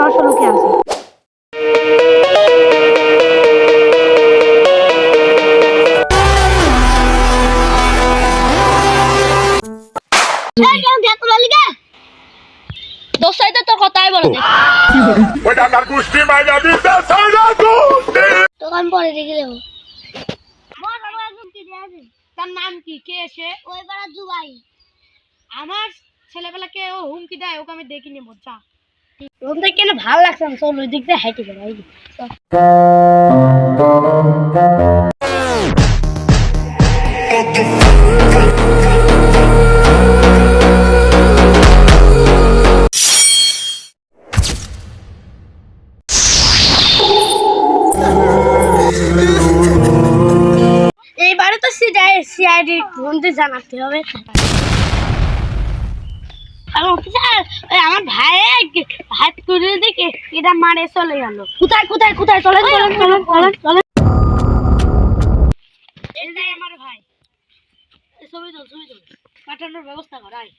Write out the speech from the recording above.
রহস্য লুকিয়ে আছে। দোস্তাইতে তোর কথাই বলে দে। তোকে আমি পরে দেখে দেবো। তার নাম কি? কে এসে? ওই পাড়া জুবাই। আমার ছেলেবেলাকে ও হুমকি দেয়, ওকে আমি দেখিনি মজা। রুম থেকে কেন ভালো লাগছে না, চল ওই দিক দিয়ে হাইটে যাবো। এইবারে তো সিআইডি বন্ধু জানাতে হবে। আমার ভাই হাত তুলে দেখে এটা মারে চলে গেল। কোথায় কোথায় কোথায়? চলেন চলেন চলেন চলেন চলেন। আমার ভাই ছবি তোল, ছবি তোল, পাঠানোর ব্যবস্থা করাই।